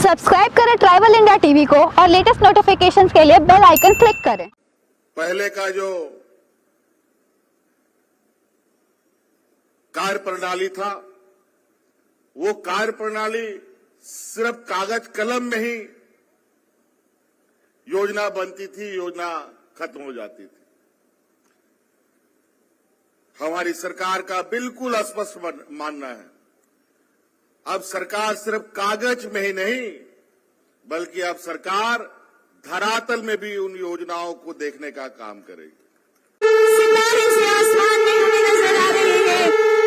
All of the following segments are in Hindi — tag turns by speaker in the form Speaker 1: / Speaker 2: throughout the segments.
Speaker 1: सब्सक्राइब करें ट्राइबल इंडिया टीवी को और लेटेस्ट नोटिफिकेशंस के लिए बेल आइकन क्लिक करें।
Speaker 2: पहले का जो कार्य प्रणाली था, वो कार्य प्रणाली सिर्फ कागज कलम में ही योजना बनती थी, योजना खत्म हो जाती थी। हमारी सरकार का बिल्कुल स्पष्ट मानना है, अब सरकार सिर्फ कागज में ही नहीं बल्कि अब सरकार धरातल में भी उन योजनाओं को देखने का काम करेगी।
Speaker 3: सितारे से आसमान में हमें नजर आ रही है,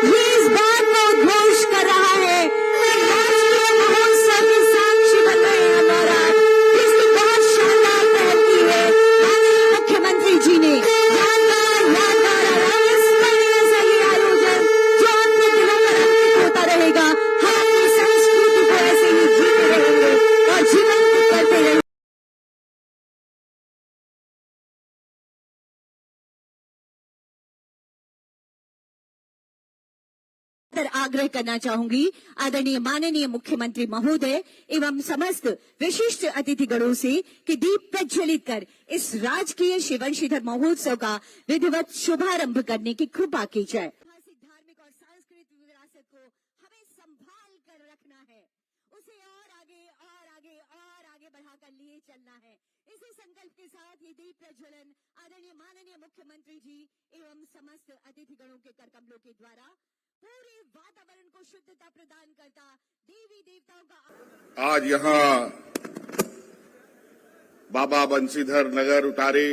Speaker 3: ये इस बात को उद्घोष कर रहा है कि राष्ट्रीय महोत्सव के साक्षी बन रहे हैं हमारा। इसकी बहुत शानदार पहल की है माननीय मुख्यमंत्री जी ने। यादगार और स्मरणीय से ये आयोजन जो अपने दिलों पर अंकित होता रहेगा। हम अपनी संस्कृति को ऐसे ही जीते रहेंगे और जीवंत करते रहेंगे। आग्रह करना चाहूंगी आदरणीय माननीय मुख्यमंत्री महोदय एवं समस्त विशिष्ट अतिथिगणों से कि दीप प्रज्वलित कर इस राजकीय शिवंशीधर महोत्सव का विधिवत शुभारंभ करने की कृपा की जाए। धार्मिक और सांस्कृतिक विरासत को हमें संभाल कर रखना है, उसे और आगे बढ़ाकर लिए चलना है। इसी संकल्प के साथ ये दीप प्रज्वलन आदरणीय माननीय मुख्यमंत्री जी एवं समस्त अतिथिगणों के करकमलों के द्वारा पूरे वातावरण को शुद्धता प्रदान करता देवी देवताओं का।
Speaker 2: आज यहाँ बाबा बंशीधर नगर उतारी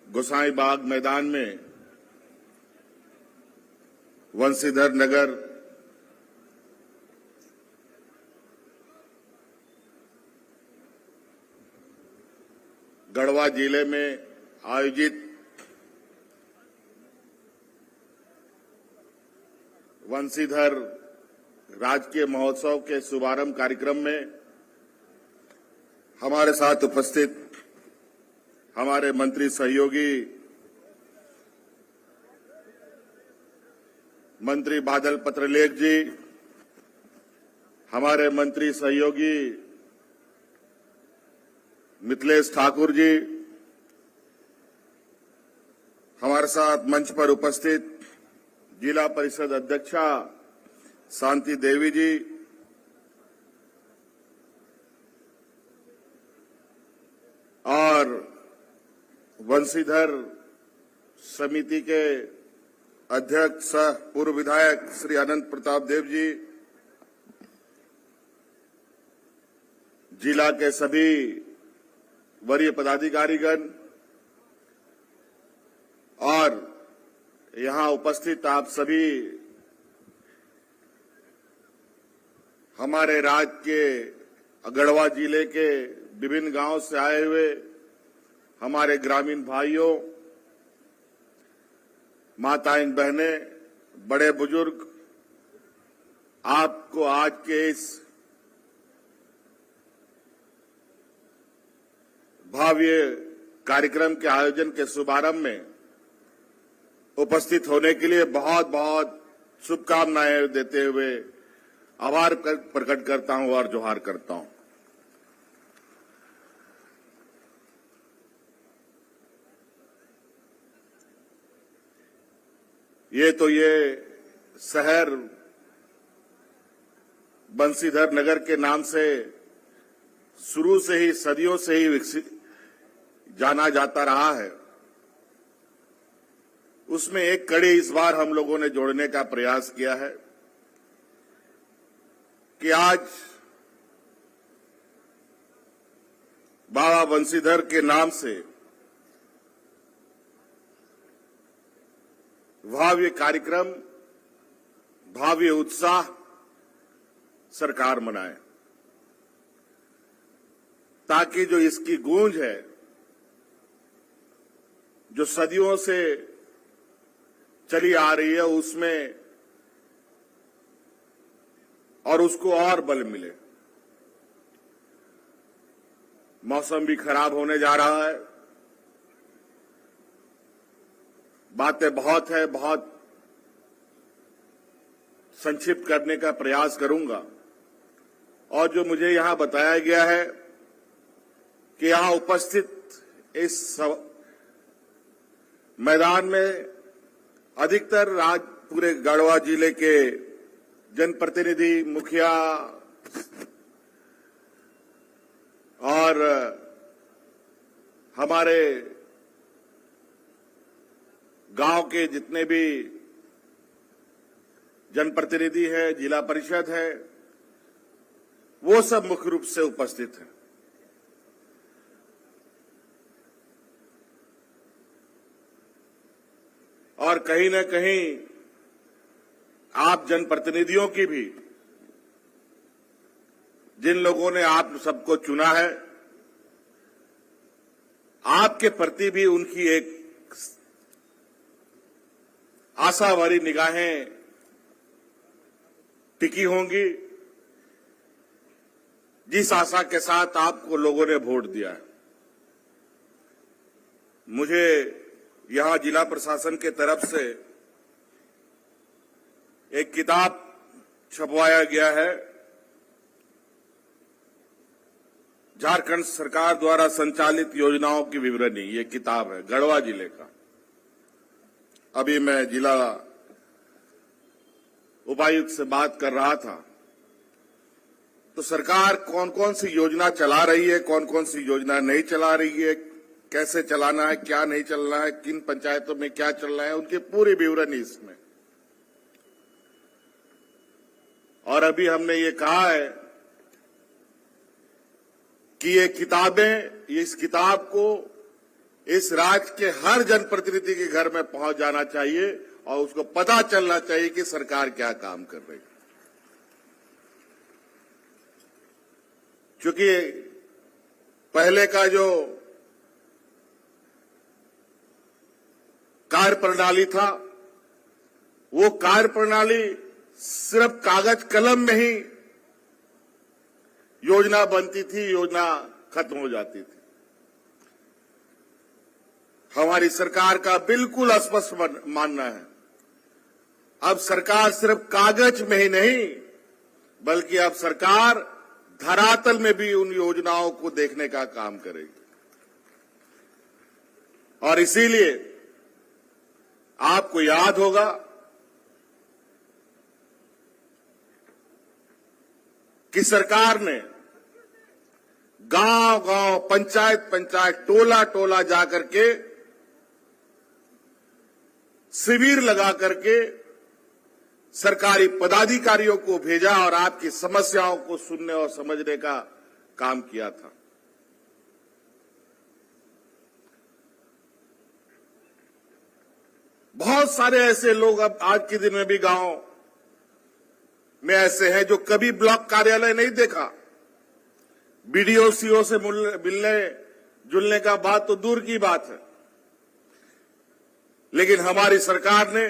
Speaker 2: गोसाई बाग मैदान में बंशीधर नगर गढ़वा जिले में आयोजित बंशीधर राजकीय महोत्सव के शुभारंभ कार्यक्रम में हमारे साथ उपस्थित हमारे मंत्री सहयोगी मंत्री बादल पत्रलेख जी, हमारे मंत्री सहयोगी मिथिलेश ठाकुर जी, हमारे साथ मंच पर उपस्थित जिला परिषद अध्यक्षा शांति देवी जी, और बंशीधर समिति के अध्यक्ष सह पूर्व विधायक श्री अनंत प्रताप देव जी, जिला के सभी वरीय पदाधिकारीगण और यहां उपस्थित आप सभी हमारे राज्य के गढ़वा जिले के विभिन्न गांवों से आए हुए हमारे ग्रामीण भाइयों, माताएं, बहनें, बड़े बुजुर्ग, आपको आज के इस भव्य कार्यक्रम के आयोजन के शुभारंभ में उपस्थित होने के लिए बहुत बहुत शुभकामनाएं देते हुए आभार प्रकट करता हूं और जोहार करता हूं। ये शहर बंशीधर नगर के नाम से शुरू से ही सदियों से ही विकसित जाना जाता रहा है। उसमें एक कड़ी इस बार हम लोगों ने जोड़ने का प्रयास किया है कि आज बाबा बंशीधर के नाम से भव्य कार्यक्रम, भव्य उत्साह सरकार मनाए, ताकि जो इसकी गूंज है, जो सदियों से चली आ रही है, उसमें और उसको और बल मिले। मौसम भी खराब होने जा रहा है, बातें बहुत है, बहुत संक्षिप्त करने का प्रयास करूंगा। और जो मुझे यहां बताया गया है कि यहां उपस्थित इस मैदान में अधिकतर पूरे गढ़वा जिले के जनप्रतिनिधि, मुखिया और हमारे गांव के जितने भी जनप्रतिनिधि है, जिला परिषद है, वो सब मुख्य रूप से उपस्थित हैं। और कहीं न कहीं आप जनप्रतिनिधियों की भी, जिन लोगों ने आप सबको चुना है, आपके प्रति भी उनकी एक आशा भरी निगाहें टिकी होंगी, जिस आशा के साथ आपको लोगों ने वोट दिया है। मुझे यहां जिला प्रशासन के तरफ से एक किताब छपवाया गया है, झारखंड सरकार द्वारा संचालित योजनाओं की विवरणी। ये किताब है गढ़वा जिले का। अभी मैं जिला उपायुक्त से बात कर रहा था, तो सरकार कौन कौन सी योजना चला रही है, कौन कौन सी योजना नहीं चला रही है, कैसे चलाना है, क्या नहीं चलना है, किन पंचायतों में क्या चल रहा है, उनकी पूरी विवरणी इसमें। और अभी हमने ये कहा है कि ये किताबें, इस किताब को इस राज्य के हर जनप्रतिनिधि के घर में पहुंच जाना चाहिए और उसको पता चलना चाहिए कि सरकार क्या काम कर रही है। क्योंकि पहले का जो कार्य प्रणाली था, वो कार्य प्रणाली सिर्फ कागज कलम में ही योजना बनती थी, योजना खत्म हो जाती थी। हमारी सरकार का बिल्कुल स्पष्ट मानना है, अब सरकार सिर्फ कागज में ही नहीं, बल्कि अब सरकार धरातल में भी उन योजनाओं को देखने का काम करेगी। और इसीलिए आपको याद होगा कि सरकार ने गांव-गांव, पंचायत-पंचायत, टोला-टोला जाकर के शिविर लगा करके सरकारी पदाधिकारियों को भेजा और आपकी समस्याओं को सुनने और समझने का काम किया था। बहुत सारे ऐसे लोग अब आज के दिन में भी गांव में ऐसे हैं जो कभी ब्लॉक कार्यालय नहीं देखा। बीडीओ सीओ से मिलने जुलने का बात तो दूर की बात है, लेकिन हमारी सरकार ने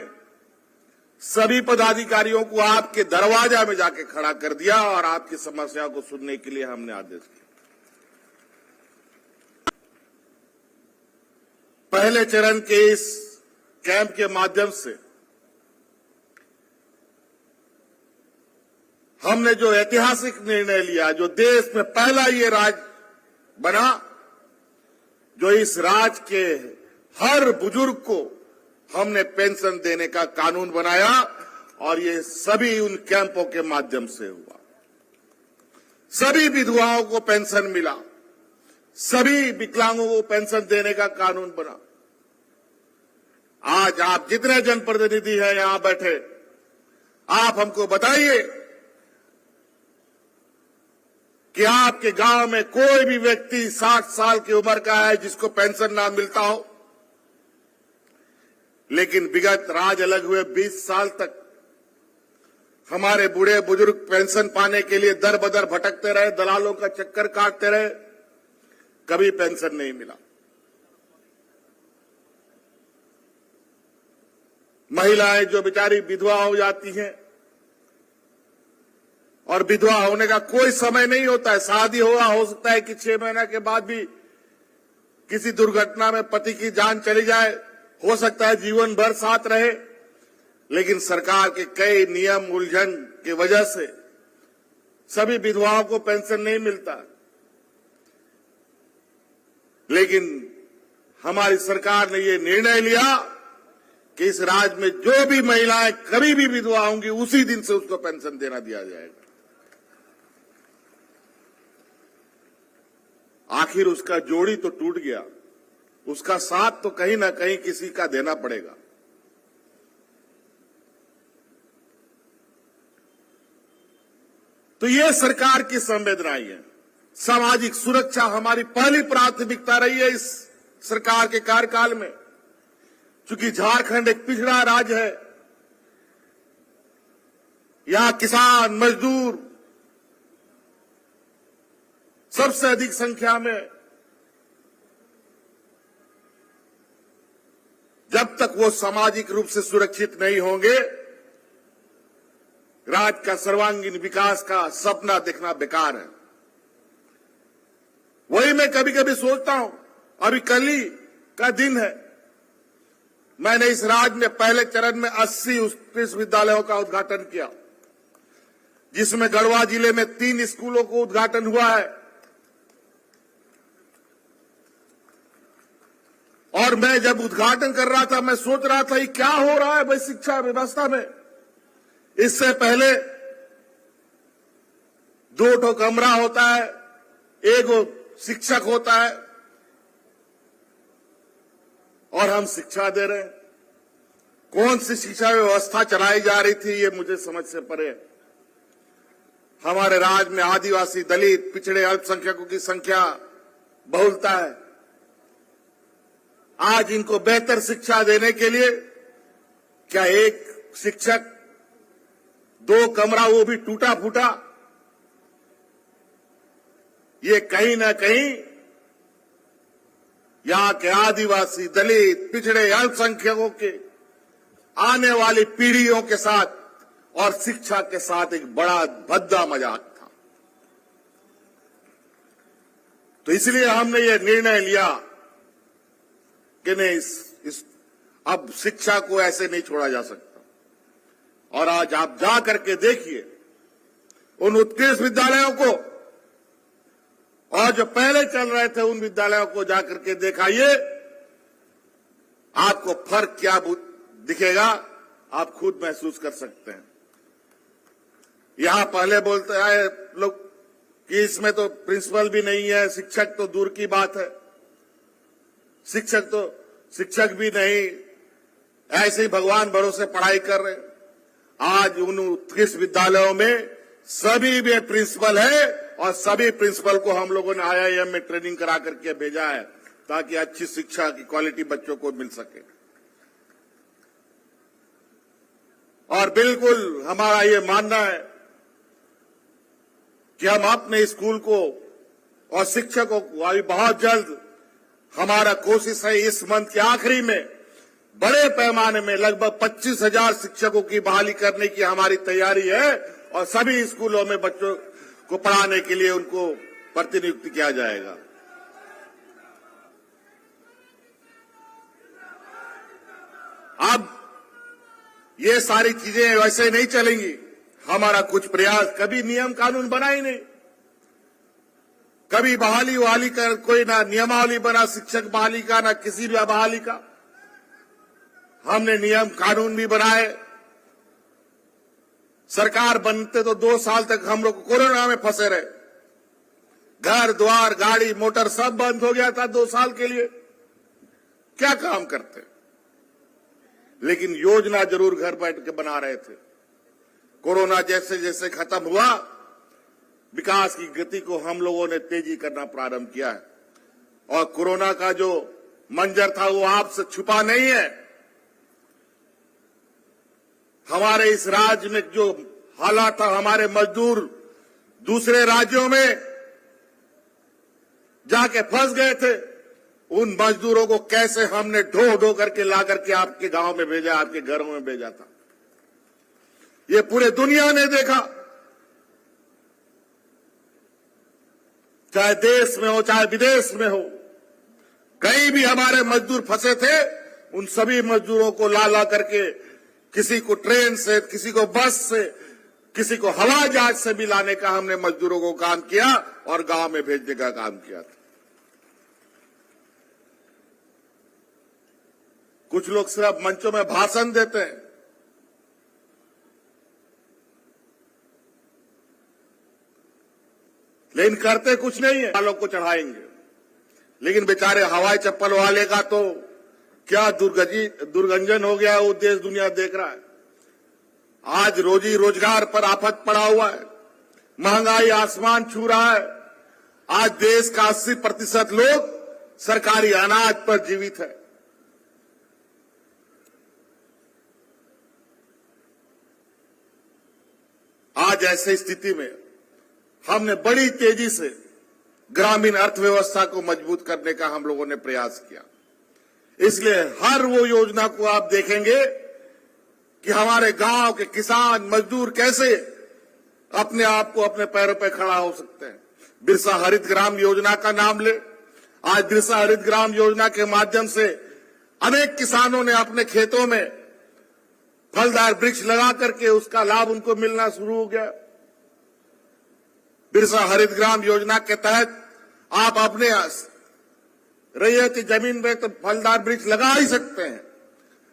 Speaker 2: सभी पदाधिकारियों को आपके दरवाजा में जाके खड़ा कर दिया और आपकी समस्या को सुनने के लिए हमने आदेश किया। पहले चरण के इस कैंप के माध्यम से हमने जो ऐतिहासिक निर्णय लिया, जो देश में पहला ये राज्य बना जो इस राज्य के हर बुजुर्ग को हमने पेंशन देने का कानून बनाया, और ये सभी उन कैंपों के माध्यम से हुआ। सभी विधवाओं को पेंशन मिला, सभी विकलांगों को पेंशन देने का कानून बना। आज आप जितने जनप्रतिनिधि हैं यहां बैठे, आप हमको बताइए कि आपके गांव में कोई भी व्यक्ति 60 साल की उम्र का है जिसको पेंशन ना मिलता हो। लेकिन विगत राज अलग हुए 20 साल तक हमारे बूढ़े बुजुर्ग पेंशन पाने के लिए दर बदर भटकते रहे, दलालों का चक्कर काटते रहे, कभी पेंशन नहीं मिला। महिलाएं जो बेचारी विधवा हो जाती हैं, और विधवा होने का कोई समय नहीं होता है, शादी हुआ हो सकता है कि 6 महीने के बाद भी किसी दुर्घटना में पति की जान चली जाए, हो सकता है जीवन भर साथ रहे, लेकिन सरकार के कई नियम उलझन की वजह से सभी विधवाओं को पेंशन नहीं मिलता, लेकिन हमारी सरकार ने ये निर्णय लिया कि इस राज्य में जो भी महिलाएं कभी भी विधवा होंगी उसी दिन से उसको पेंशन देना दिया जाएगा। आखिर उसका जोड़ी तो टूट गया, उसका साथ तो कहीं ना कहीं किसी का देना पड़ेगा। तो ये सरकार की संवेदनाएं है। सामाजिक सुरक्षा हमारी पहली प्राथमिकता रही है इस सरकार के कार्यकाल में। चूंकि झारखंड एक पिछड़ा राज्य है, यहां किसान मजदूर सबसे अधिक संख्या में, जब तक वो सामाजिक रूप से सुरक्षित नहीं होंगे, राज्य का सर्वांगीण विकास का सपना देखना बेकार है। वही मैं कभी कभी सोचता हूं, अभी कल ही का दिन है, मैंने इस राज्य में पहले चरण में 80 उत्कृष्ट विद्यालयों का उद्घाटन किया, जिसमें गढ़वा जिले में 3 स्कूलों को उद्घाटन हुआ है। और मैं जब उद्घाटन कर रहा था, मैं सोच रहा था ये क्या हो रहा है भाई शिक्षा व्यवस्था में। इससे पहले 2 कमरा होता है, 1 शिक्षक होता है, और हम शिक्षा दे रहे हैं। कौन सी शिक्षा व्यवस्था चलाई जा रही थी ये मुझे समझ से परे है। हमारे राज्य में आदिवासी, दलित, पिछड़े, अल्पसंख्यकों की संख्या बहुलता है। आज इनको बेहतर शिक्षा देने के लिए क्या 1 शिक्षक, 2 कमरा, वो भी टूटा फूटा, ये कहीं ना कहीं यहां के आदिवासी, दलित, पिछड़े, अल्पसंख्यकों के आने वाली पीढ़ियों के साथ और शिक्षा के साथ एक बड़ा भद्दा मजाक था। तो इसलिए हमने ये निर्णय लिया कि नहीं, अब शिक्षा को ऐसे नहीं छोड़ा जा सकता। और आज आप जा करके देखिए उन उत्कृष्ट विद्यालयों को, और जो पहले चल रहे थे उन विद्यालयों को जाकर के दिखाइए, आपको फर्क क्या दिखेगा आप खुद महसूस कर सकते हैं। यहां पहले बोलते आए लोग कि इसमें तो प्रिंसिपल भी नहीं है, शिक्षक तो दूर की बात है, शिक्षक भी नहीं, ऐसे ही भगवान भरोसे पढ़ाई कर रहे। आज उन उत्कृष्ट विद्यालयों में सभी में प्रिंसिपल है, और सभी प्रिंसिपल को हम लोगों ने IIM में ट्रेनिंग करा करके भेजा है, ताकि अच्छी शिक्षा की क्वालिटी बच्चों को मिल सके। और बिल्कुल हमारा ये मानना है कि हम अपने स्कूल को और शिक्षकों को अभी बहुत जल्द, हमारा कोशिश है इस मंथ के आखिरी में बड़े पैमाने में लगभग 25,000 शिक्षकों की बहाली करने की हमारी तैयारी है, और सभी स्कूलों में बच्चों को पढ़ाने के लिए उनको प्रतिनियुक्त किया जाएगा। अब ये सारी चीजें वैसे नहीं चलेंगी। हमारा कुछ प्रयास, कभी नियम कानून बना ही नहीं, कभी बहाली वहाली कर, कोई ना नियमावली बना शिक्षक बहाली का, ना किसी भी बहाली का। हमने नियम कानून भी बनाए। सरकार बनते तो 2 साल तक हम लोग कोरोना में फंसे रहे, घर द्वार, गाड़ी मोटर सब बंद हो गया था 2 साल के लिए। क्या काम करते, लेकिन योजना जरूर घर बैठ के बना रहे थे। कोरोना जैसे जैसे खत्म हुआ, विकास की गति को हम लोगों ने तेजी करना प्रारंभ किया है। और कोरोना का जो मंजर था वो आपसे छुपा नहीं है। हमारे इस राज्य में जो हालात था, हमारे मजदूर दूसरे राज्यों में जाके फंस गए थे, उन मजदूरों को कैसे हमने ढो ढो करके ला करके आपके गांव में भेजा, आपके घरों में भेजा था, ये पूरे दुनिया ने देखा। चाहे देश में हो चाहे विदेश में हो, कहीं भी हमारे मजदूर फंसे थे, उन सभी मजदूरों को ला ला करके, किसी को ट्रेन से, किसी को बस से, किसी को हवाई जहाज से भी लाने का हमने मजदूरों को काम किया और गांव में भेजने का काम किया था। कुछ लोग सिर्फ मंचों में भाषण देते हैं, लेकिन करते कुछ नहीं है। वालों को चढ़ाएंगे, लेकिन बेचारे हवाई चप्पल वाले का तो क्या दुर्गंजन हो गया, वो देश दुनिया देख रहा है। आज रोजी रोजगार पर आफत पड़ा हुआ है, महंगाई आसमान छू रहा है। आज देश का 80% लोग सरकारी अनाज पर जीवित है। आज ऐसी स्थिति में हमने बड़ी तेजी से ग्रामीण अर्थव्यवस्था को मजबूत करने का हम लोगों ने प्रयास किया। इसलिए हर वो योजना को आप देखेंगे कि हमारे गांव के किसान मजदूर कैसे अपने आप को अपने पैरों पर खड़ा हो सकते हैं। बिरसा हरित ग्राम योजना का नाम ले। आज बिरसा हरित ग्राम योजना के माध्यम से अनेक किसानों ने अपने खेतों में फलदार वृक्ष लगा करके उसका लाभ उनको मिलना शुरू हो गया। बिरसा हरित ग्राम योजना के तहत आप अपने रैयती जमीन में तो फलदार वृक्ष लगा ही सकते हैं।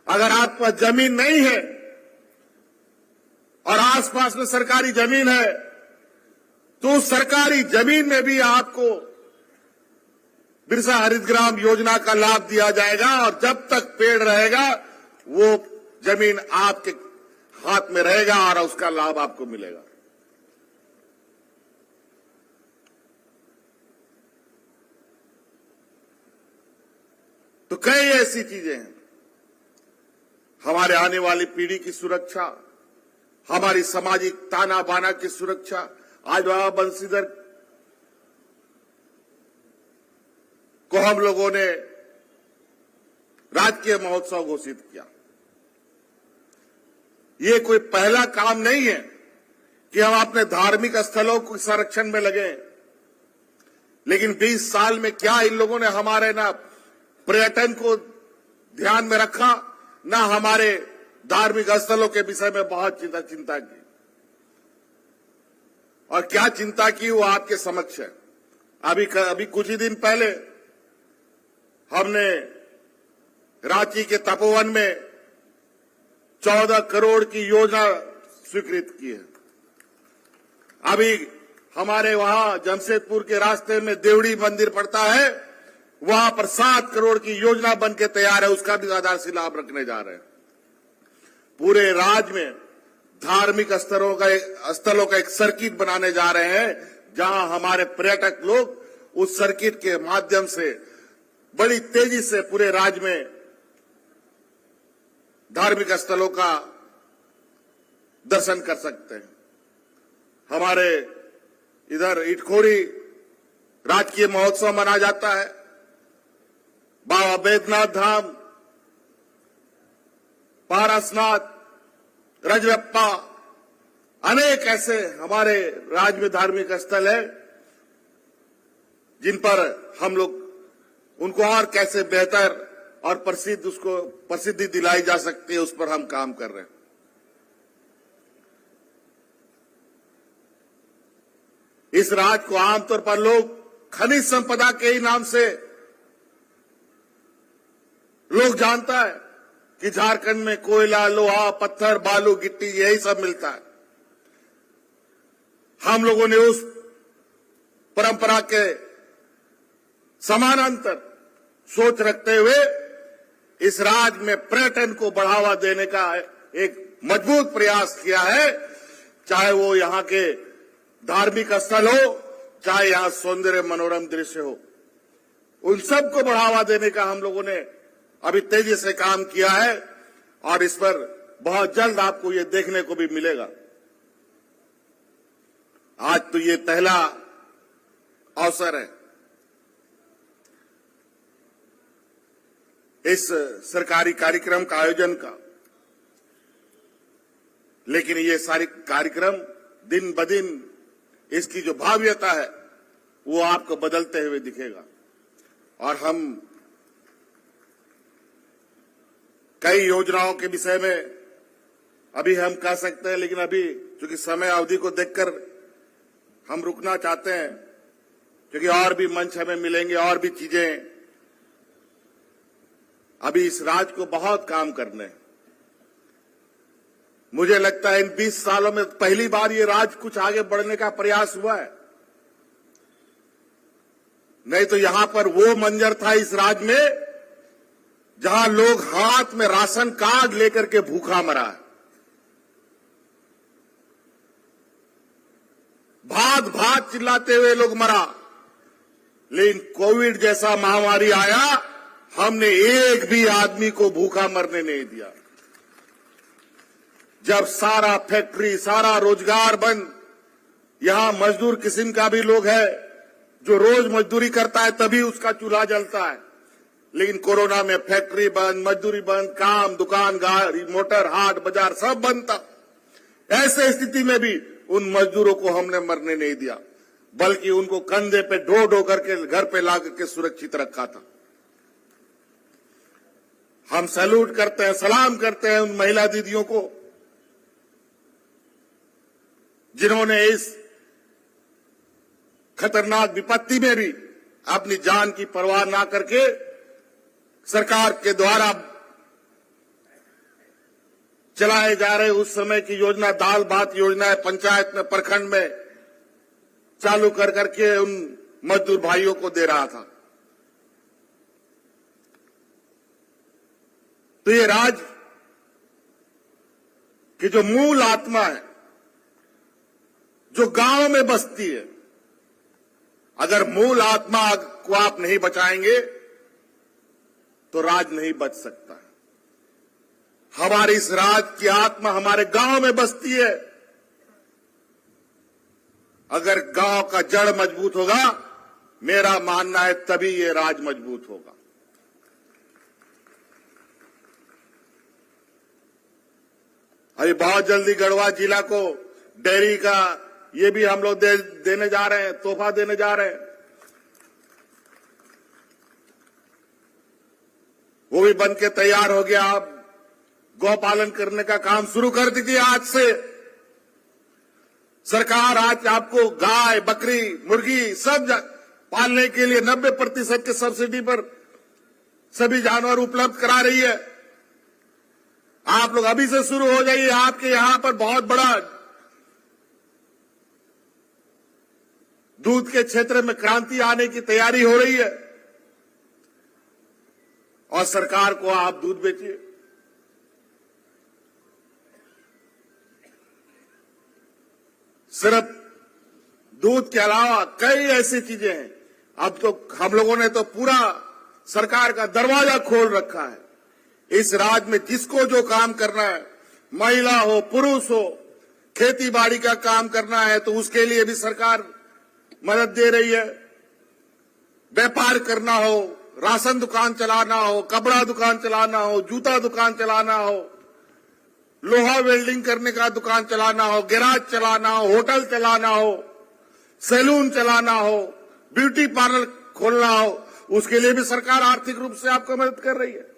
Speaker 2: अगर आपके पास जमीन नहीं है और आसपास में सरकारी जमीन है, तो उस सरकारी जमीन में भी आपको बिरसा हरित ग्राम योजना का लाभ दिया जाएगा। और जब तक पेड़ रहेगा वो जमीन आपके हाथ में रहेगा और उसका लाभ आपको मिलेगा। तो कई ऐसी चीजें हैं, हमारे आने वाली पीढ़ी की सुरक्षा, हमारी सामाजिक ताना बाना की सुरक्षा। आज बाबा बंशीधर को हम लोगों ने राजकीय महोत्सव घोषित किया। ये कोई पहला काम नहीं है कि हम अपने धार्मिक स्थलों को संरक्षण में लगे, लेकिन 20 साल में क्या इन लोगों ने हमारे ना पर्यटन को ध्यान में रखा, ना हमारे धार्मिक स्थलों के विषय में बहुत चिंता की। और क्या चिंता की वो आपके समक्ष है। अभी कुछ ही दिन पहले हमने रांची के तपोवन में 14 करोड़ की योजना स्वीकृत की है। अभी हमारे वहां जमशेदपुर के रास्ते में देवड़ी मंदिर पड़ता है, वहां पर 7 करोड़ की योजना बन के तैयार है, उसका भी आधारशिला आप रखने जा रहे हैं। पूरे राज्य में धार्मिक स्थलों का एक सर्किट बनाने जा रहे हैं, जहां हमारे पर्यटक लोग उस सर्किट के माध्यम से बड़ी तेजी से पूरे राज्य में धार्मिक स्थलों का दर्शन कर सकते हैं। हमारे इधर इटखोरी राजकीय महोत्सव मनाया जाता है, बाबा बैद्यनाथ धाम, पारसनाथ, रजरप्पा, अनेक ऐसे हमारे राज्य में धार्मिक स्थल है जिन पर हम लोग उनको और कैसे बेहतर और प्रसिद्धि दिलाई जा सकती है, उस पर हम काम कर रहे हैं। इस राज्य को आमतौर पर लोग खनिज संपदा के ही नाम से लोग जानता है कि झारखंड में कोयला, लोहा, पत्थर, बालू, गिट्टी यही सब मिलता है। हम लोगों ने उस परंपरा के समानांतर सोच रखते हुए इस राज्य में पर्यटन को बढ़ावा देने का एक मजबूत प्रयास किया है। चाहे वो यहाँ के धार्मिक स्थल हो, चाहे यहाँ सौंदर्य मनोरम दृश्य हो, उन सबको बढ़ावा देने का हम लोगों ने अभी तेजी से काम किया है और इस पर बहुत जल्द आपको ये देखने को भी मिलेगा। आज तो ये पहला अवसर है इस सरकारी कार्यक्रम का आयोजन का, लेकिन ये सारी कार्यक्रम दिन ब दिन इसकी जो भाव्यता है वो आपको बदलते हुए दिखेगा। और हम कई योजनाओं के विषय में अभी हम कह सकते हैं, लेकिन अभी चूंकि समय अवधि को देखकर हम रुकना चाहते हैं, क्योंकि और भी मंच हमें मिलेंगे, और भी चीजें। अभी इस राज्य को बहुत काम करने हैं। मुझे लगता है इन 20 सालों में पहली बार ये राज्य कुछ आगे बढ़ने का प्रयास हुआ है। नहीं तो यहां पर वो मंजर था इस राज्य में जहां लोग हाथ में राशन कार्ड लेकर के भूखा मरा है। भात भात चिल्लाते हुए लोग मरा। लेकिन कोविड जैसा महामारी आया, हमने एक भी आदमी को भूखा मरने नहीं दिया। जब सारा फैक्ट्री, सारा रोजगार बंद, यहां मजदूर किस्म का भी लोग है जो रोज मजदूरी करता है तभी उसका चूल्हा जलता है। लेकिन कोरोना में फैक्ट्री बंद, मजदूरी बंद, काम, दुकान, गाड़ी, मोटर, हाट, बाजार सब बंद था। ऐसे स्थिति में भी उन मजदूरों को हमने मरने नहीं दिया, बल्कि उनको कंधे पे ढो ढो करके घर पे ला करके सुरक्षित रखा था। हम सैल्यूट करते हैं, सलाम करते हैं उन महिला दीदियों को जिन्होंने इस खतरनाक विपत्ति में भी अपनी जान की परवाह ना करके सरकार के द्वारा चलाए जा रहे उस समय की योजना, दाल भात योजना है, पंचायत में, प्रखंड में चालू कर करके उन मजदूर भाइयों को दे रहा था। तो ये राज्य की जो मूल आत्मा है, जो गांव में बसती है, अगर मूल आत्मा को आप नहीं बचाएंगे तो राज नहीं बच सकता। हमारे इस राज्य की आत्मा हमारे गांव में बसती है। अगर गांव का जड़ मजबूत होगा, मेरा मानना है तभी ये राज मजबूत होगा। अभी बहुत जल्दी गढ़वा जिला को डेयरी का ये भी हम लोग देने जा रहे हैं, तोहफा देने जा रहे हैं। वो भी बन के तैयार हो गया। आप गौपालन करने का काम शुरू कर दीजिए आज से। सरकार आज आपको गाय, बकरी, मुर्गी सब पालने के लिए 90% के सब्सिडी पर सभी जानवर उपलब्ध करा रही है। आप लोग अभी से शुरू हो जाइए। आपके यहां पर बहुत बड़ा दूध के क्षेत्र में क्रांति आने की तैयारी हो रही है और सरकार को आप दूध बेचिए। सिर्फ दूध के अलावा कई ऐसी चीजें हैं। अब तो हम लोगों ने तो पूरा सरकार का दरवाजा खोल रखा है। इस राज्य में जिसको जो काम करना है, महिला हो, पुरुष हो, खेती बाड़ी का काम करना है तो उसके लिए भी सरकार मदद दे रही है। व्यापार करना हो, राशन दुकान चलाना हो, कपड़ा दुकान चलाना हो, जूता दुकान चलाना हो, लोहा वेल्डिंग करने का दुकान चलाना हो, गैराज चलाना हो, होटल चलाना हो, सैलून चलाना हो, ब्यूटी पार्लर खोलना हो, उसके लिए भी सरकार आर्थिक रूप से आपको मदद कर रही है।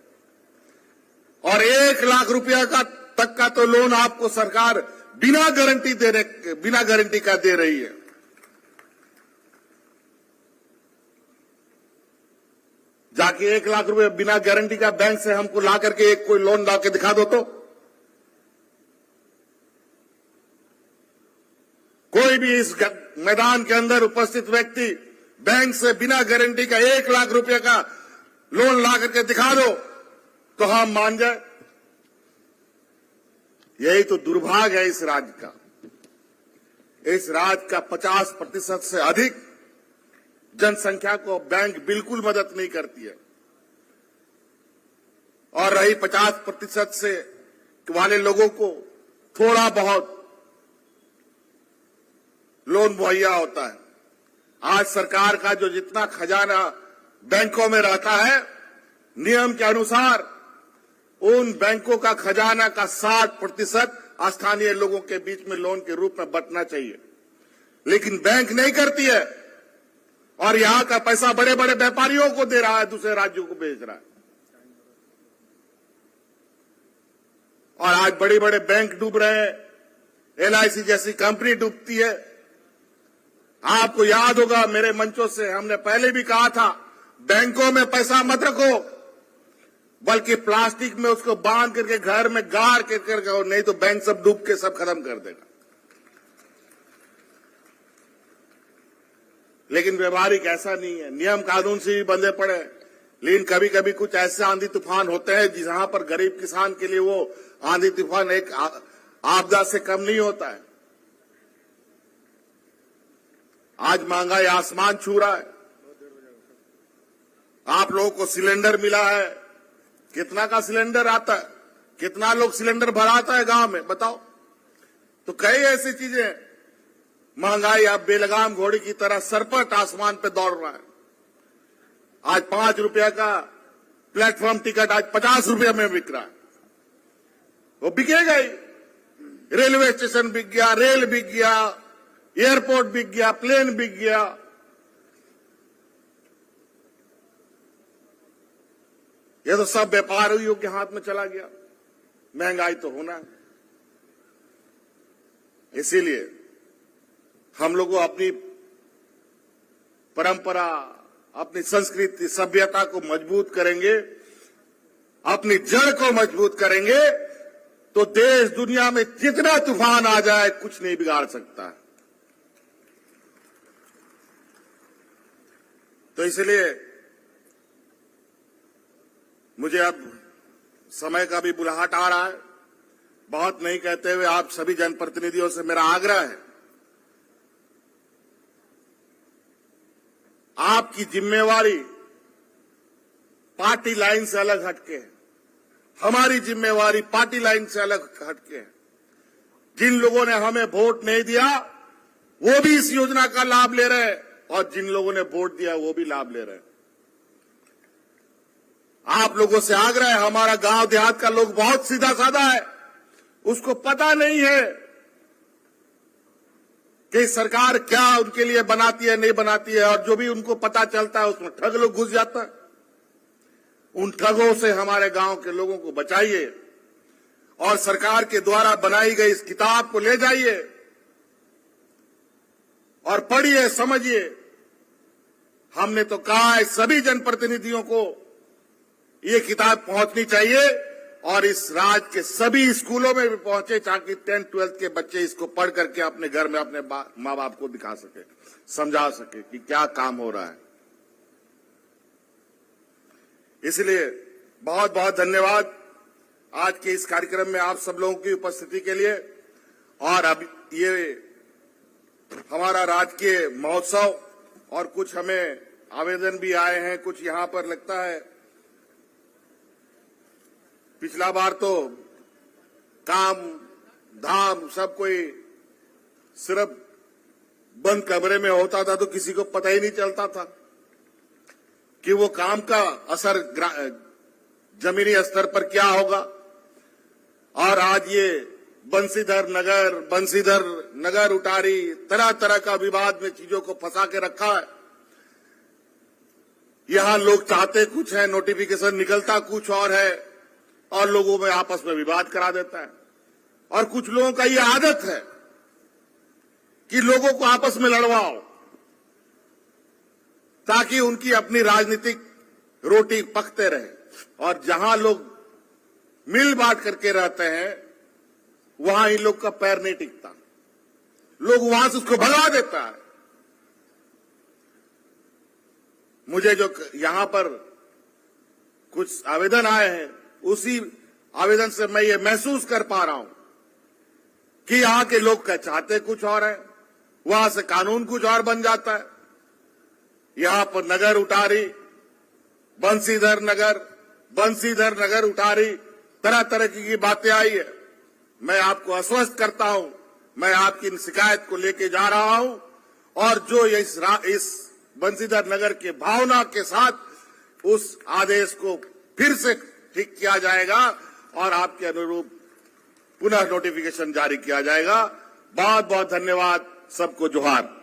Speaker 2: और 1 लाख रुपया का तक का तो लोन आपको सरकार बिना गारंटी का दे रही है। जाके 1 लाख रुपए बिना गारंटी का बैंक से हमको ला करके एक कोई लोन ला के दिखा दो तो। कोई भी इस मैदान के अंदर उपस्थित व्यक्ति बैंक से बिना गारंटी का 1 लाख रुपए का लोन ला करके दिखा दो तो हम मान जाए। यही तो दुर्भाग्य है इस राज्य का। इस राज्य का 50% से अधिक जनसंख्या को बैंक बिल्कुल मदद नहीं करती है और रही 50% से वाले लोगों को थोड़ा बहुत लोन मुहैया होता है। आज सरकार का जो जितना खजाना बैंकों में रहता है, नियम के अनुसार उन बैंकों का खजाना का 60% स्थानीय लोगों के बीच में लोन के रूप में बंटना चाहिए, लेकिन बैंक नहीं करती है और यहां का पैसा बड़े बड़े व्यापारियों को दे रहा है, दूसरे राज्यों को भेज रहा है। और आज बड़े बड़े बैंक डूब रहे हैं, LIC जैसी कंपनी डूबती है। आपको याद होगा, मेरे मंचों से हमने पहले भी कहा था, बैंकों में पैसा मत रखो, बल्कि प्लास्टिक में उसको बांध करके घर में गाड़ करके रखो, नहीं तो बैंक सब डूब के सब खत्म कर देगा। लेकिन व्यवहारिक ऐसा नहीं है, नियम कानून से भी बंधे पड़े। लेकिन कभी कभी कुछ ऐसे आंधी तूफान होते हैं जहां पर गरीब किसान के लिए वो आंधी तूफान एक आपदा से कम नहीं होता है। आज महंगाई आसमान छू रहा है। आप लोगों को सिलेंडर मिला है, कितना का सिलेंडर आता है, कितना लोग सिलेंडर भराता है गांव में, बताओ। तो कई ऐसी चीजें हैं। महंगाई अब बेलगाम घोड़ी की तरह सरपट आसमान पे दौड़ रहा है। आज 5 रुपया का प्लेटफॉर्म टिकट आज 50 रुपया में बिक रहा है। वो बिकेगा ही। रेलवे स्टेशन बिक गया, रेल बिक गया, एयरपोर्ट बिक गया, प्लेन बिक गया। ये तो सब व्यापारियों के हाथ में चला गया। महंगाई तो होना है। इसीलिए हम लोग अपनी परंपरा, अपनी संस्कृति, सभ्यता को मजबूत करेंगे, अपनी जड़ को मजबूत करेंगे, तो देश दुनिया में जितना तूफान आ जाए कुछ नहीं बिगाड़ सकता। तो इसलिए मुझे अब समय का भी बुलाहट आ रहा है। बहुत नहीं कहते हुए आप सभी जनप्रतिनिधियों से मेरा आग्रह है, आपकी जिम्मेवारी पार्टी लाइन से अलग हटके है। हमारी जिम्मेवारी पार्टी लाइन से अलग हटके है। जिन लोगों ने हमें वोट नहीं दिया वो भी इस योजना का लाभ ले रहे हैं, और जिन लोगों ने वोट दिया वो भी लाभ ले रहे हैं। आप लोगों से आग्रह है, हमारा गांव देहात का लोग बहुत सीधा साधा है, उसको पता नहीं है कि सरकार क्या उनके लिए बनाती है नहीं बनाती है, और जो भी उनको पता चलता है उसमें ठग लोग घुस जाता है। उन ठगों से हमारे गांव के लोगों को बचाइए और सरकार के द्वारा बनाई गई इस किताब को ले जाइए और पढ़िए, समझिए। हमने तो कहा है सभी जनप्रतिनिधियों को ये किताब पहुंचनी चाहिए और इस राज्य के सभी स्कूलों में भी पहुंचे, ताकि 10th 12th के बच्चे इसको पढ़ करके अपने घर में अपने माँ बाप को दिखा सके, समझा सके कि क्या काम हो रहा है। इसलिए बहुत बहुत धन्यवाद आज के इस कार्यक्रम में आप सब लोगों की उपस्थिति के लिए। और अब ये हमारा राजकीय महोत्सव, और कुछ हमें आवेदन भी आए हैं, कुछ यहां पर लगता है पिछला बार तो काम धाम सब कोई सिर्फ बंद कमरे में होता था, तो किसी को पता ही नहीं चलता था कि वो काम का असर जमीनी स्तर पर क्या होगा। और आज ये बंसीधर नगर उटारी, तरह तरह का विवाद में चीजों को फंसा के रखा है। यहां लोग चाहते कुछ है, नोटिफिकेशन निकलता कुछ और है, और लोगों में आपस में विवाद करा देता है। और कुछ लोगों का ये आदत है कि लोगों को आपस में लड़वाओ ताकि उनकी अपनी राजनीतिक रोटी पकते रहे। और जहां लोग मिल बांट करके रहते हैं वहां इन लोग का पैर नहीं टिकता, लोग वहां से उसको भगा देता है। मुझे जो यहां पर कुछ आवेदन आए हैं, उसी आवेदन से मैं ये महसूस कर पा रहा हूं कि यहां के लोग क्या चाहते कुछ और है, वहां से कानून कुछ और बन जाता है। यहां पर नगर उटारी, बंसीधर नगर उटारी, तरह तरह की बातें आई है। मैं आपको आश्वस्त करता हूं, मैं आपकी इन शिकायत को लेके जा रहा हूं, और जो इस बंसीधर नगर के भावना के साथ उस आदेश को फिर से ठीक किया जाएगा और आपके अनुरूप पुनः नोटिफिकेशन जारी किया जाएगा। बहुत बहुत धन्यवाद, सबको जोहार।